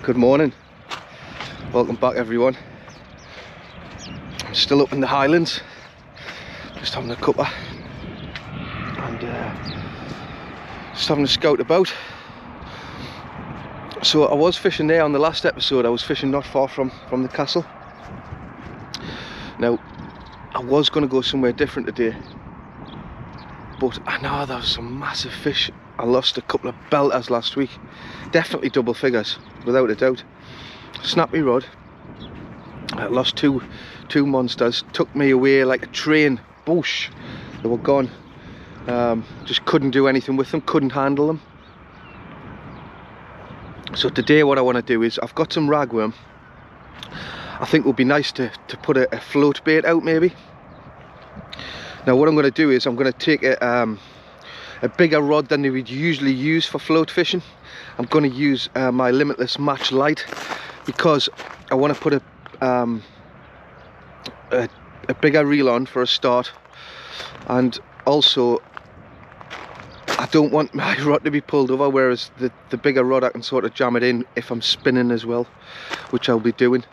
Good morning, welcome back everyone. I'm still up in the Highlands, just having a cuppa and just having a scout about. So I was fishing there on the last episode. I was fishing not far from the castle. Now I was going to go somewhere different today, but I know there was some massive fish. I lost a couple of belters last week, definitely double figures without a doubt. Snapped my rod, I lost two monsters, took me away like a train, boosh, they were gone. Just couldn't do anything with them, couldn't handle them. So today what I want to do is, I've got some ragworm. I think it would be nice to put a float bait out maybe. Now what I'm going to do is I'm going to take a bigger rod than we'd usually use for float fishing. I'm going to use my Limitless Match Light because I want to put a bigger reel on for a start, and also I don't want my rod to be pulled over, whereas the bigger rod I can sort of jam it in if I'm spinning as well, which I'll be doing.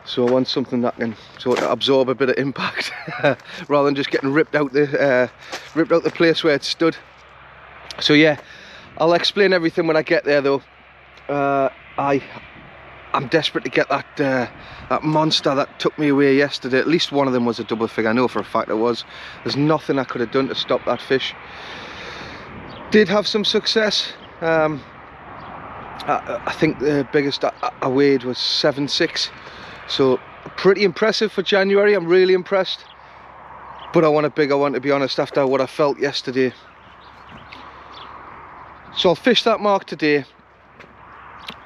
So I want something that can sort of absorb a bit of impact rather than just getting ripped out the place where it stood. So yeah, I'll explain everything when I get there though. I'm desperate to get that monster that took me away yesterday. At least one of them was a double figure. I know for a fact it was. There's nothing I could have done to stop that fish. Did have some success. I think the biggest I weighed was 7.6. So pretty impressive for January. I'm really impressed. But I want a bigger one, to be honest, after what I felt yesterday. So I'll fish that mark today,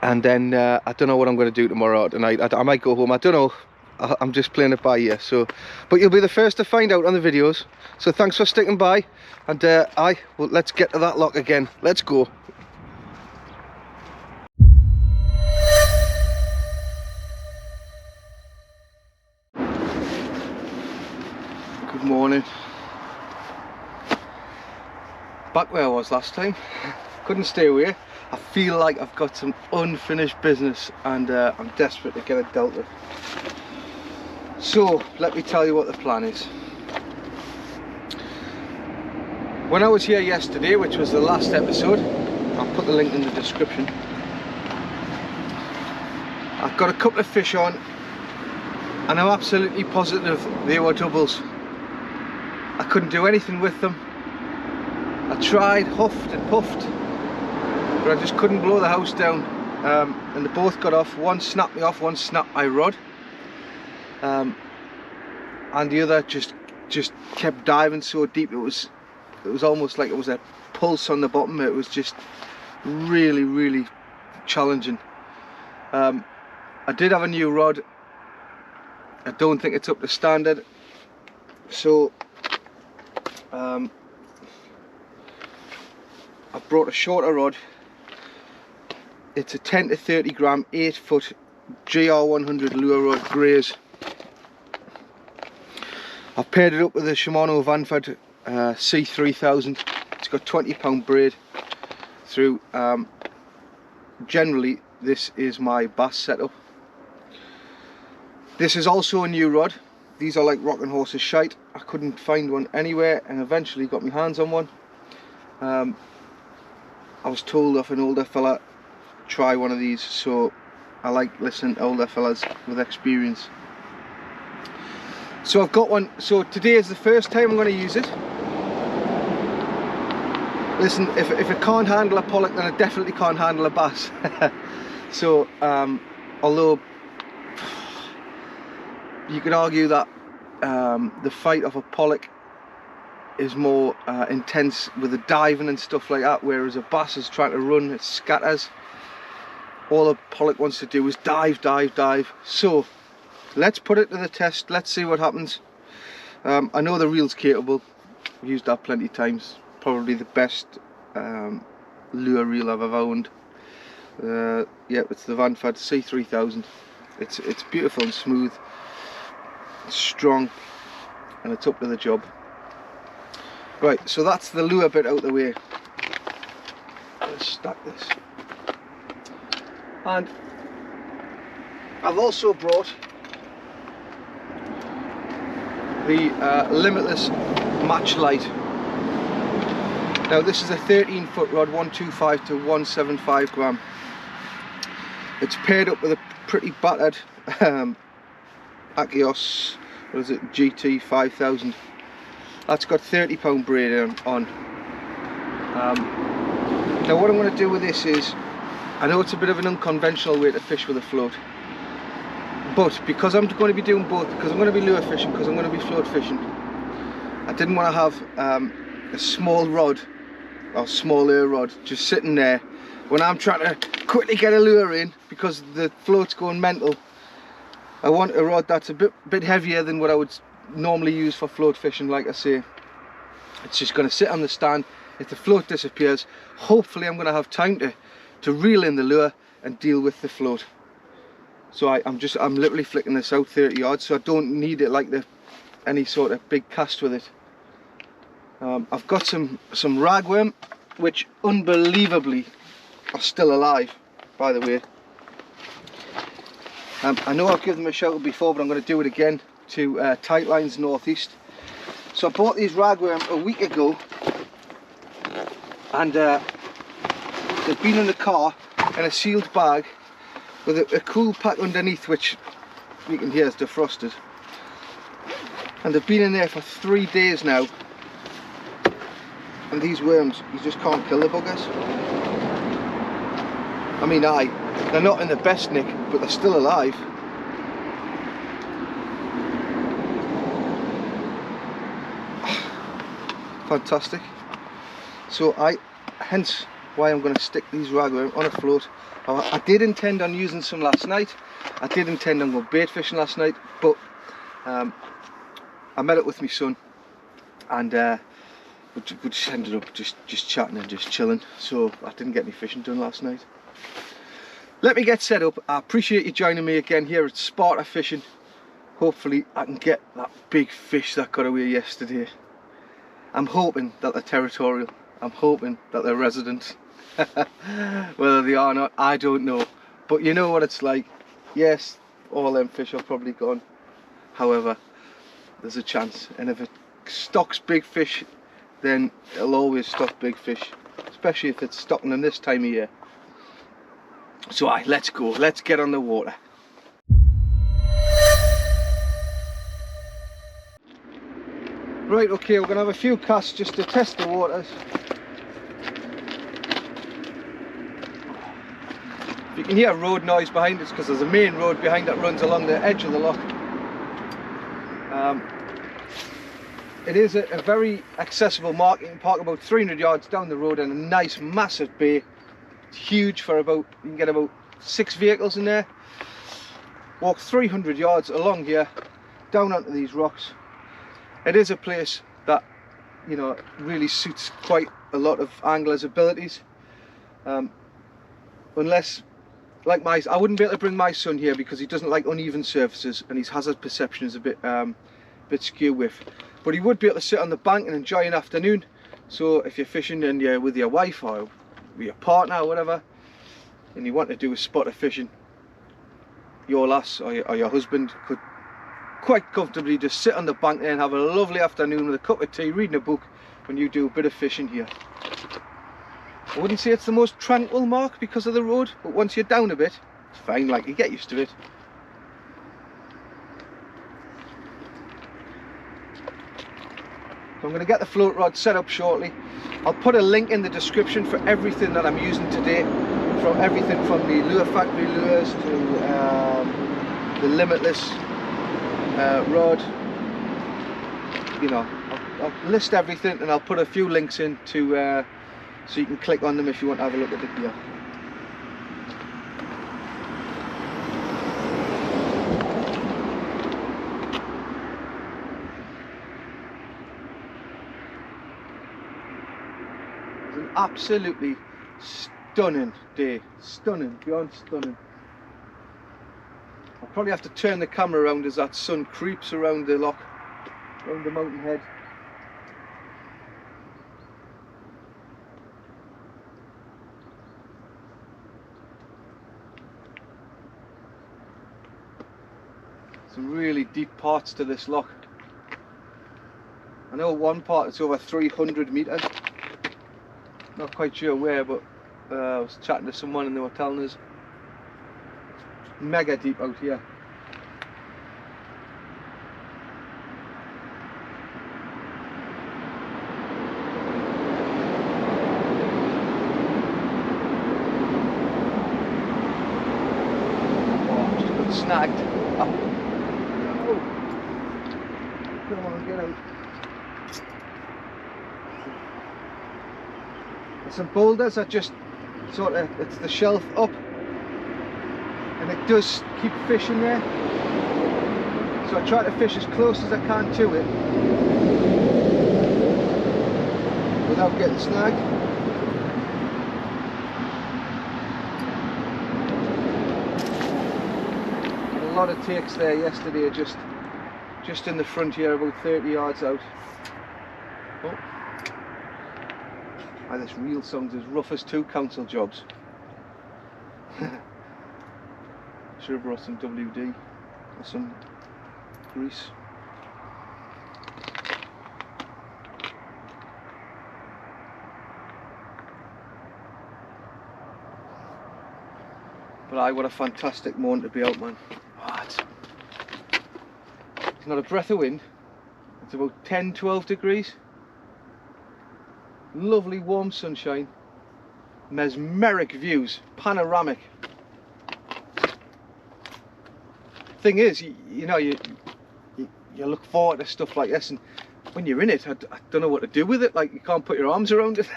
and then I don't know what I'm going to do tomorrow or tonight. I might go home, I don't know. I'm just playing it by ear. So, but you'll be the first to find out on the videos. So thanks for sticking by, and well, let's get to that lock again. Let's go. Good morning. Back where I was last time. Couldn't stay away. I feel like I've got some unfinished business, and I'm desperate to get it dealt with. So let me tell you what the plan is. When I was here yesterday, which was the last episode, I'll put the link in the description, I've got a couple of fish on, and I'm absolutely positive they were doubles. I couldn't do anything with them. I tried, huffed and puffed, but I just couldn't blow the house down. And they both got off. One snapped me off, one snapped my rod, and the other just kept diving so deep. It was almost like it was a pulse on the bottom. It was just really challenging. I did have a new rod. I don't think it's up to standard, so I've brought a shorter rod. It's a 10 to 30 gram 8-foot GR100 lure rod, greys. I've paired it up with a Shimano Vanford C3000. It's got 20-pound braid through. Generally this is my bass setup. This is also a new rod. These are like rocking horses shite. I couldn't find one anywhere, and eventually got my hands on one. I was told off an older fella, try one of these, so I like listening to older fellas with experience. So I've got one. So today is the first time I'm going to use it. Listen, if it can't handle a pollock, then it definitely can't handle a bass. So although you could argue that the fight of a pollock is more intense with the diving and stuff like that, whereas a bass is trying to run, it scatters. All a pollock wants to do is dive. So let's put it to the test. Let's see what happens. I know the reel's capable. I've used that plenty of times. Probably the best lure reel I've ever owned. Yeah, it's the Vanford C3000. It's beautiful and smooth, it's strong, and it's up to the job. Right, so that's the lure bit out of the way. Let's stack this. And I've also brought the Limitless Match Light. Now this is a 13-foot rod, 125 to 175 gram. It's paired up with a pretty battered Akios, what is it, GT 5000. That's got 30-pound braid on. Now what I'm going to do with this is, I know it's a bit of an unconventional way to fish with a float, but because I'm going to be doing both, because I'm going to be lure fishing, because I'm going to be float fishing, I didn't want to have a small rod or smaller rod just sitting there when I'm trying to quickly get a lure in because the float's going mental. I want a rod that's a bit heavier than what I would normally use for float fishing. Like I say, it's just going to sit on the stand. If the float disappears, hopefully I'm going to have time to reel in the lure and deal with the float. So I'm literally flicking this out 30 yards, so I don't need it like any sort of big cast with it. I've got some ragworm, which unbelievably are still alive, by the way. I know I've given them a shout out before, but I'm going to do it again to Tight Lines Northeast. So I bought these ragworm a week ago, and they've been in the car in a sealed bag with a cool pack underneath, which you can hear is defrosted. And they've been in there for 3 days now. And these worms, you just can't kill the buggers. I mean, they're not in the best nick, but they're still alive. Fantastic. So hence why I'm going to stick these ragworm on a float. I did intend on using some last night. I did intend on going bait fishing last night, but I met up with my son, and we just ended up just chatting and just chilling. So I didn't get any fishing done last night. Let me get set up. I appreciate you joining me again here at Sparta Fishing. Hopefully I can get that big fish that got away yesterday. I'm hoping that they're territorial. I'm hoping that they're resident. Whether they are or not, I don't know. But you know what it's like. Yes, all them fish are probably gone. However, there's a chance. And if it stocks big fish, then it'll always stock big fish. Especially if it's stocking them this time of year. So let's go. Let's get on the water. Right, okay, we're going to have a few casts just to test the waters. You can hear road noise behind us because there's a main road behind that runs along the edge of the loch. It is a very accessible mark. You can park about 300 yards down the road in a nice massive bay. It's huge for you can get about 6 vehicles in there. Walk 300 yards along here, down onto these rocks. It is a place that, you know, really suits quite a lot of anglers' abilities. Unless, like I wouldn't be able to bring my son here because he doesn't like uneven surfaces and his hazard perception is a bit skew with. But he would be able to sit on the bank and enjoy an afternoon. So if you're fishing and you're with your wife or with your partner or whatever, and you want to do a spot of fishing, your lass or your husband could quite comfortably just sit on the bank there and have a lovely afternoon with a cup of tea, reading a book, when you do a bit of fishing here. I wouldn't say it's the most tranquil mark because of the road, but once you're down a bit, it's fine, like you get used to it. So I'm going to get the float rod set up shortly. I'll put a link in the description for everything that I'm using today, from everything from the Lure Factory lures to the Limitless rod. You know, I'll list everything and I'll put a few links in to so you can click on them if you want to have a look at the gear. It's an absolutely stunning day, stunning, beyond stunning. I'll probably have to turn the camera around as that sun creeps around the loch, around the mountain head. Some really deep parts to this loch. I know one part it's over 300 metres. Not quite sure where, but I was chatting to someone and they were telling us mega deep out here. Snagged. Oh. Come on, get out. There's some boulders that just sort of, it's the shelf up and it does keep fish in there. So I try to fish as close as I can to it without getting snagged. A lot of takes there yesterday, just in the front here, about 30 yards out. Oh, this reel sounds as rough as 2 council jobs. Should have brought some WD or some grease. But what a fantastic morning to be out, man. It's not a breath of wind. It's about 10-12 degrees. Lovely warm sunshine. Mesmeric views, panoramic. Thing is, you know, you look forward to stuff like this, and when you're in it, I don't know what to do with it. Like, you can't put your arms around it.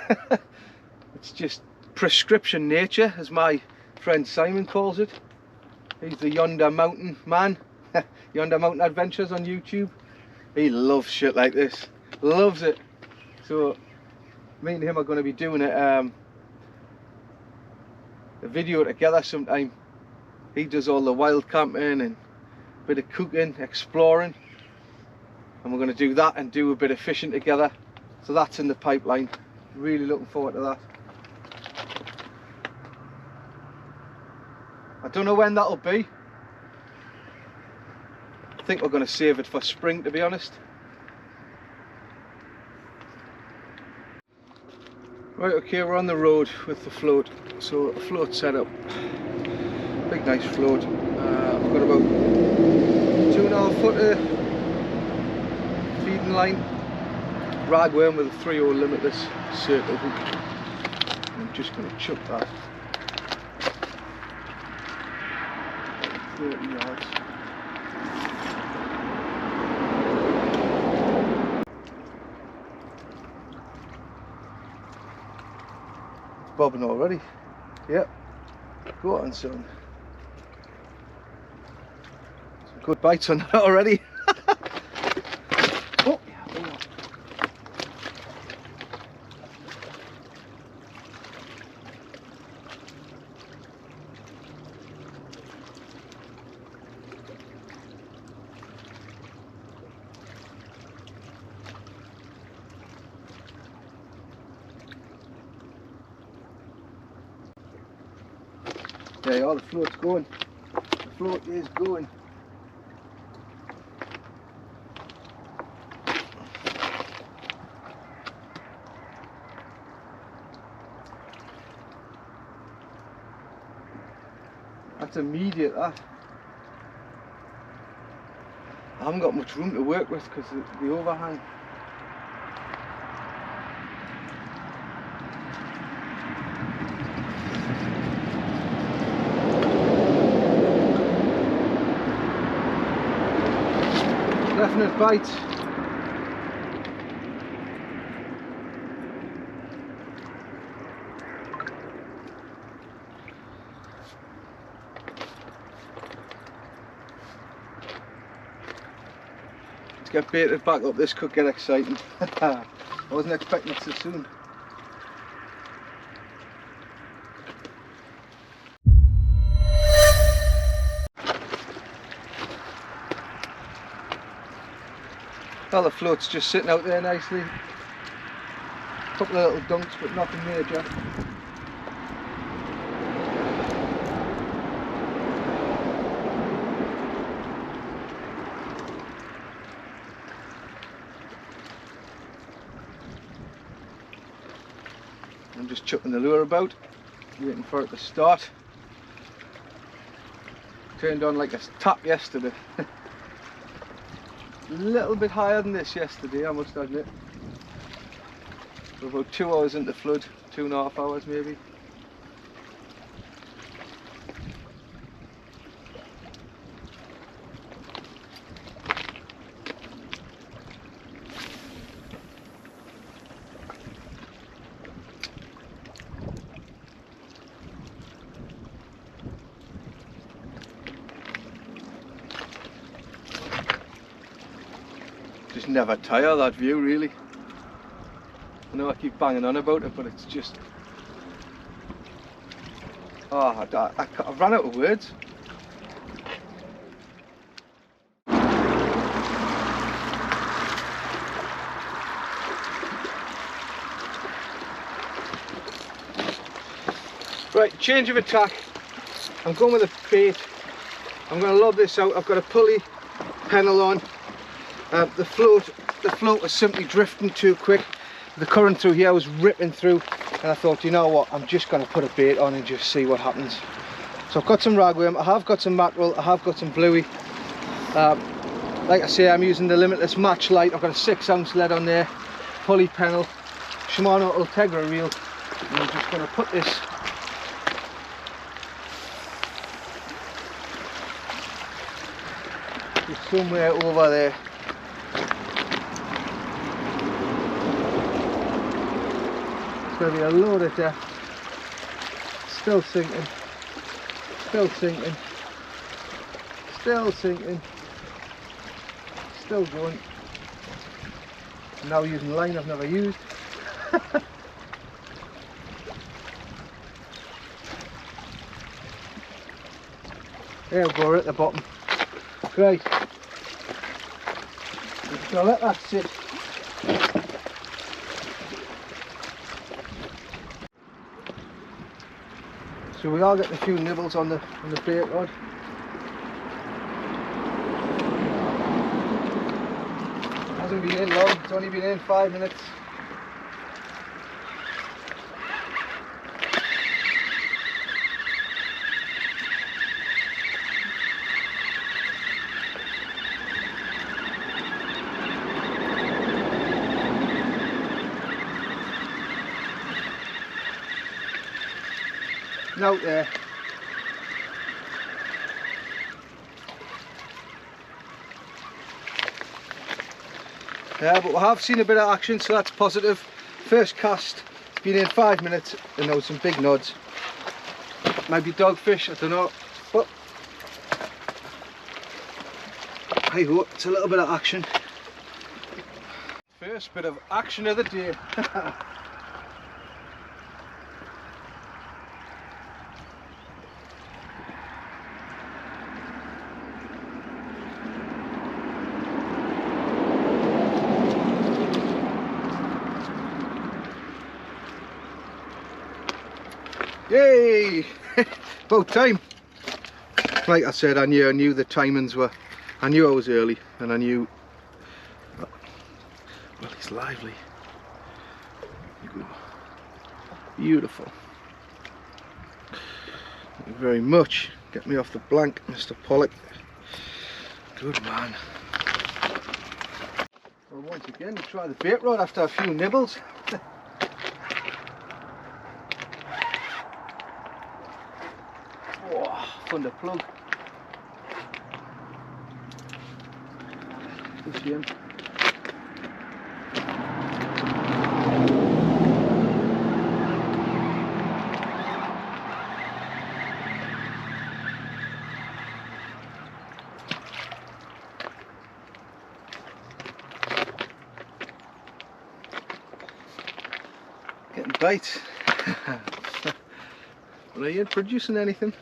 It's just prescription nature, as my friend Simon calls it. He's the Yonder Mountain man. Yonder Mountain Adventures on YouTube. He loves shit like this. Loves it. So me and him are going to be doing a video together sometime. He does all the wild camping and a bit of cooking, exploring. And we're going to do that and do a bit of fishing together. So that's in the pipeline. Really looking forward to that. I don't know when that'll be. I think we're going to save it for spring, to be honest. Right, okay, we're on the road with the float. So a float set up. Big nice float. I've got about 2.5 footer feeding line. Ragworm with a 3/0 Limitless circle hook. I'm just going to chuck that 30 yards. Bobbing already. Yep. Go on, son. Some good bites on that already. Oh, yeah, oh. There you are, the float's going. The float is going. That's immediate, that. I haven't got much room to work with because of the overhang. Definite bite. Let's get baited back up, this could get exciting. I wasn't expecting it so soon. Well, the float's just sitting out there nicely. A couple of little dunks, but nothing major. just chucking the lure about, waiting for it to start. Turned on like a tap yesterday. A little bit higher than this yesterday, I must admit. We're about 2 hours into flood, 2.5 hours maybe. Just never tire, that view, really. I know I keep banging on about it, but it's just... oh, I've run out of words. Right, change of attack. I'm going with a bait. I'm going to lob this out. I've got a pulley panel on. The float was simply drifting too quick. The current through here was ripping through, and I thought, you know what, I'm just going to put a bait on and just see what happens. So I've got some ragworm, I have got some mackerel, I have got some bluey. Like I say, I'm using the Limitless match light. I've got a 6-ounce lead on there, pulley panel, Shimano Ultegra reel, and I'm just going to put this somewhere over there. Going to be a load of depth. Still sinking, still sinking, still sinking, still going. I'm now using line I've never used. There we go, we're at the bottom. Right, so let that sit. So we are getting a few nibbles on the bait rod. It hasn't been in long, it's only been in 5 minutes. Out there. Yeah, but we have seen a bit of action, so that's positive. First cast, it's been in 5 minutes, and there was some big nods. Might be dogfish, I don't know. But hey ho, it's a little bit of action. First bit of action of the day. Yay! About time. Like I said, I knew the timings were, I knew I was early, and I knew, well, he's lively. Beautiful. Thank you very much. Get me off the blank, Mr. Pollock. Good man. Well, once again, we try the bait rod after a few nibbles. Under plug. Good game. Getting bites. But are you producing anything?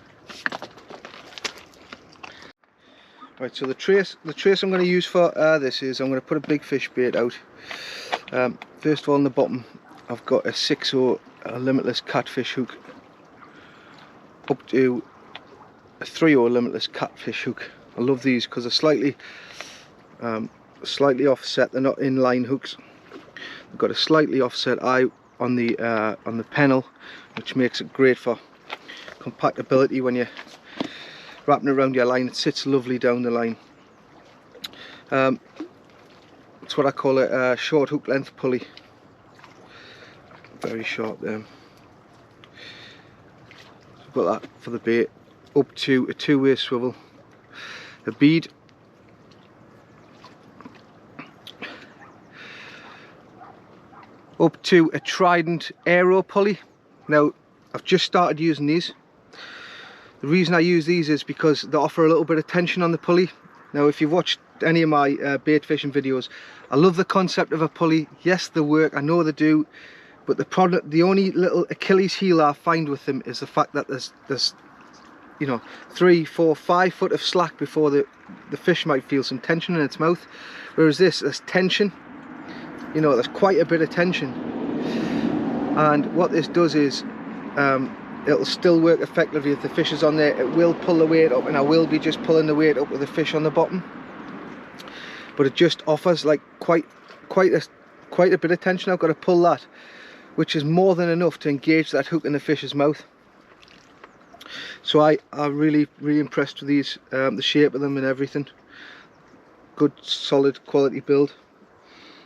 Right, so the trace I'm going to use for this is, I'm going to put a big fish bait out. First of all, on the bottom I've got a 6/0 Limitless catfish hook up to a 3/0 Limitless catfish hook. I love these because they're slightly offset, they're not inline hooks. They've got a slightly offset eye on the pennel, which makes it great for compactability when you're wrapping around your line. It sits lovely down the line. It's what I call a short hook length pulley. Very short there. So got that for the bait, up to a two-way swivel, a bead, up to a Trident aero pulley. Now I've just started using these. The reason I use these is because they offer a little bit of tension on the pulley. Now if you've watched any of my bait fishing videos, I love the concept of a pulley. Yes, they work, I know they do, but the only little Achilles heel I find with them is the fact that there's you know, 3, 4, 5 foot of slack before the fish might feel some tension in its mouth, whereas there's tension, you know, there's quite a bit of tension. And what this does is it'll still work effectively if the fish is on there. It will pull the weight up, and I will be just pulling the weight up with the fish on the bottom, but it just offers like quite a bit of tension. I've got to pull that, which is more than enough to engage that hook in the fish's mouth. So I'm really impressed with these, the shape of them and everything. Good solid quality build.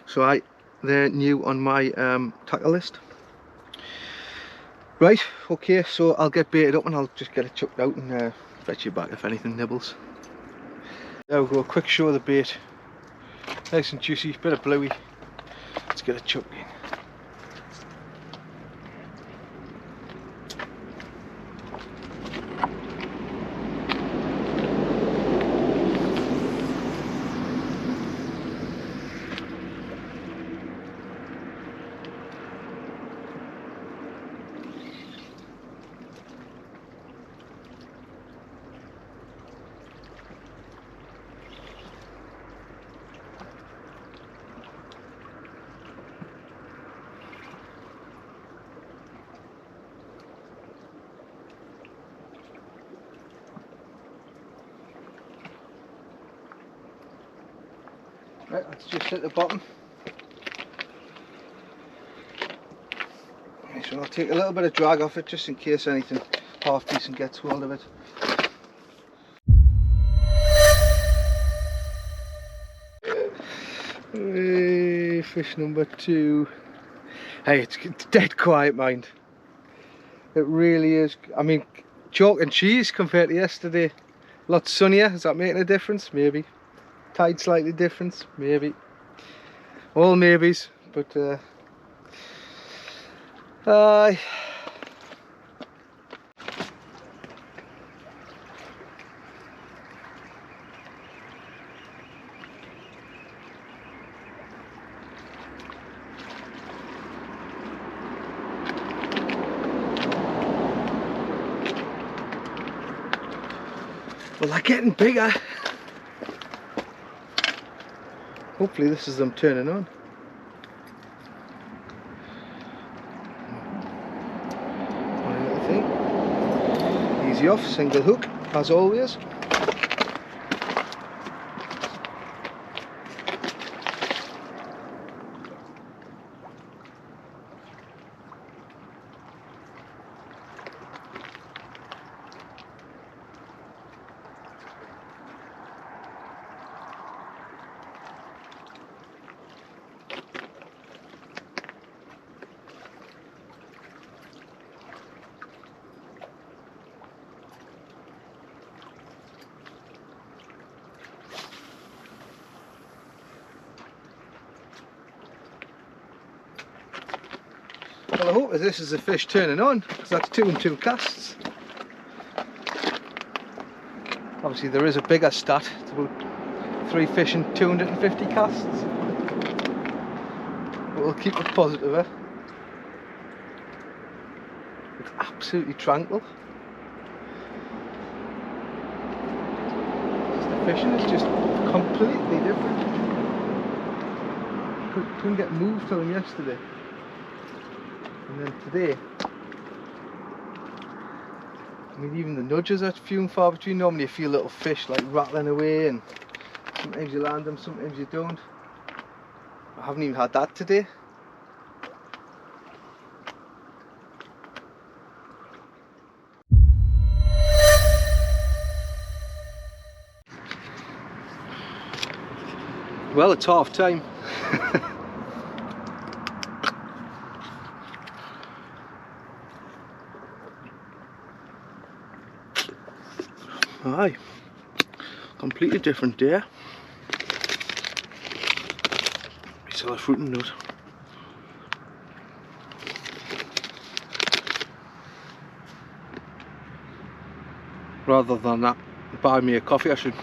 So they're new on my tackle list. Right, okay, so I'll get baited up and I'll just get it chucked out and fetch you back if anything nibbles. There we go, quick show of the bait. Nice and juicy, bit of bluey. Let's get it chucked in. Right, let's just hit the bottom. Okay, so I'll take a little bit of drag off it just in case anything half decent gets hold of it. Hey, fish number 2. Hey, it's dead quiet, mind. It really is. I mean, chalk and cheese compared to yesterday. A lot sunnier. Is that making a difference? Maybe. Tide slightly different, maybe. All maybes, but well, they're getting bigger. Hopefully this is them turning on. One little thing. Easy off, single hook, as always. Well, I hope this is the fish turning on, because that's 2 and 2 casts. Obviously there is a bigger stat, it's about 3 fish and 250 casts. But we'll keep it positive, eh? It's absolutely tranquil. The fishing is just completely different. Couldn't get moved till them yesterday. And then today, I mean, even the nudges are few and far between. Normally you feel little fish like rattling away, and sometimes you land them, sometimes you don't. I haven't even had that today. Well, it's half time. Aye, completely different day. We sell a fruit and nut. Rather than that, buy me a coffee, I should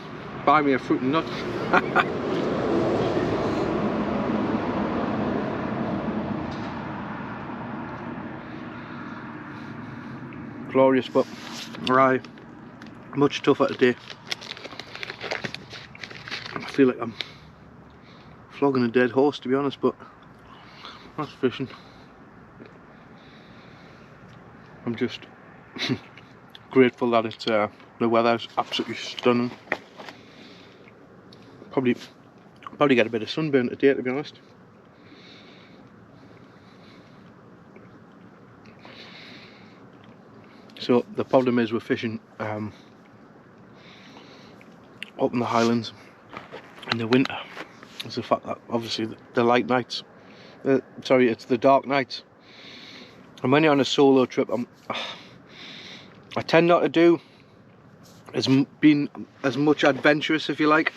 buy me a fruit and nut. Glorious, but right, much tougher today. I feel like I'm flogging a dead horse, to be honest, but that's fishing. I'm just grateful that it's the weather's absolutely stunning. Probably get a bit of sunburn today, to be honest. So the problem is we're fishing up in the Highlands in the winter. It's the fact that obviously the light nights, sorry, it's the dark nights. And when you're on a solo trip, I tend not to do as much adventurous, if you like.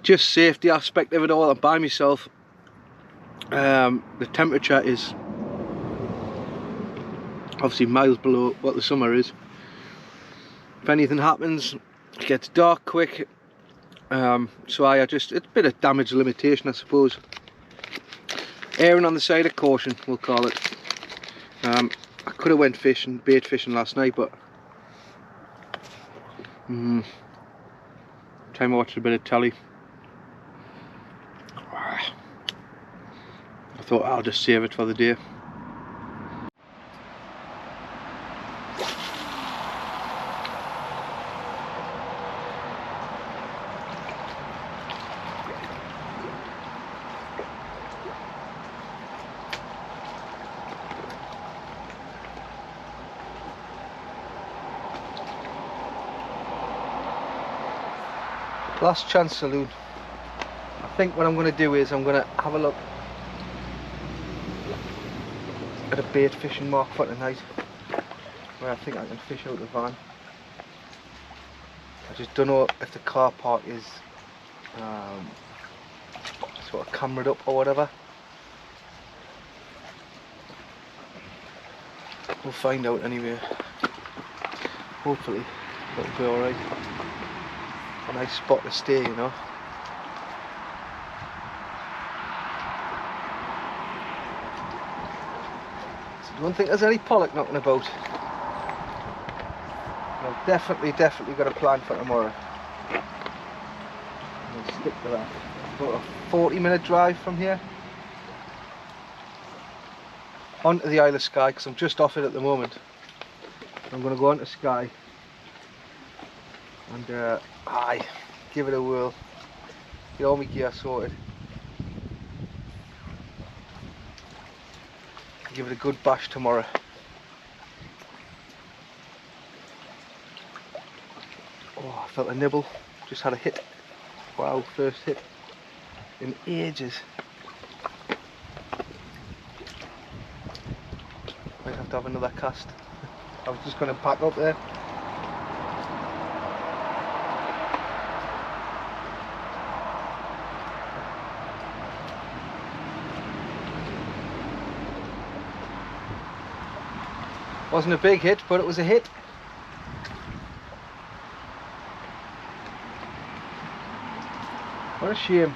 Just safety aspect of it all. I'm by myself. The temperature is obviously miles below what the summer is. If anything happens, it gets dark quick. So it's a bit of damage limitation, I suppose. Erring on the side of caution, we'll call it. I could have went fishing, bait fishing last night, but time I watched a bit of telly, I thought I'll just save it for the day. Last chance saloon. I think what I'm going to do is I'm going to have a look at a bait fishing mark for tonight, where I think I can fish out the van. I just don't know if the car park is sort of cameraed up or whatever. We'll find out anyway. Hopefully it'll be alright. A nice spot to stay, you know. So I don't think there's any pollock knocking about. I've definitely got a plan for tomorrow. I'll stick to that. About a 40-minute drive from here onto the Isle of Skye, because I'm just off it at the moment. I'm going to go onto Skye and give it a whirl, get all my gear sorted, give it a good bash tomorrow. Oh, I felt a nibble, just had a hit. Wow, first hit in ages. Might have to have another cast. I was just going to pack up there. Wasn't a big hit, but it was a hit. What a shame.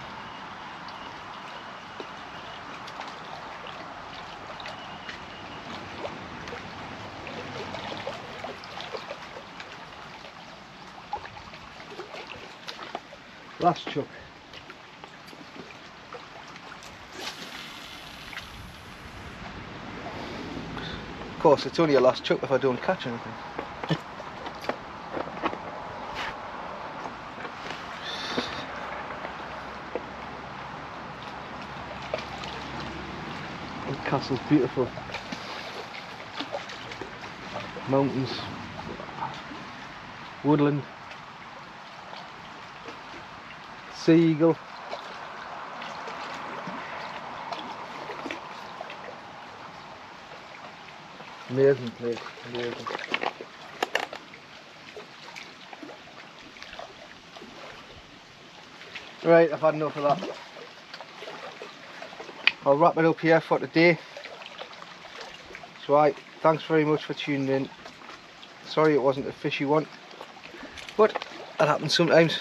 Last chuck. Of course, it's only a last chuck if I don't catch anything. The castle's beautiful. Mountains, woodland, sea eagle. Amazing place, amazing. Right, I've had enough of that. I'll wrap it up here for today. So thanks very much for tuning in. Sorry it wasn't a fishy one, but that happens sometimes.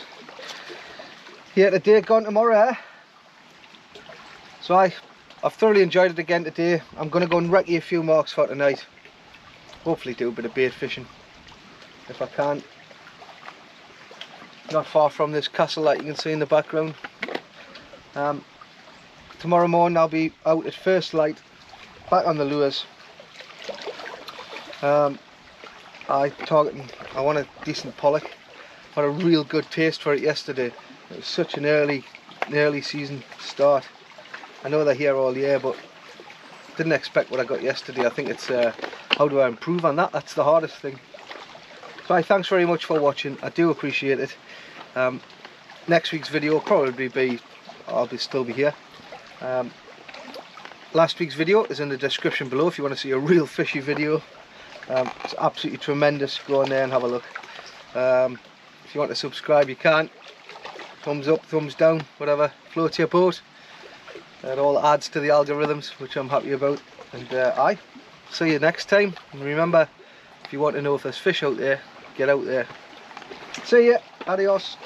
Here today, gone tomorrow, eh? So I've thoroughly enjoyed it again today. I'm going to go and recce a few marks for tonight. Hopefully do a bit of bait fishing if I can. Not far from this castle that you can see in the background. Tomorrow morning I'll be out at first light, back on the lures. I want a decent pollock. Had a real good taste for it yesterday. It was such an early season start. I know they're here all year, but didn't expect what I got yesterday. I think it's how do I improve on that? That's the hardest thing. So thanks very much for watching. I do appreciate it. Next week's video will probably be, I'll still be here. Last week's video is in the description below if you want to see a real fishy video. It's absolutely tremendous. Go on there and have a look. If you want to subscribe, you can. Thumbs up, thumbs down, whatever floats your boat. It all adds to the algorithms, which I'm happy about. And see you next time. And remember, if you want to know if there's fish out there, get out there. See ya. Adios.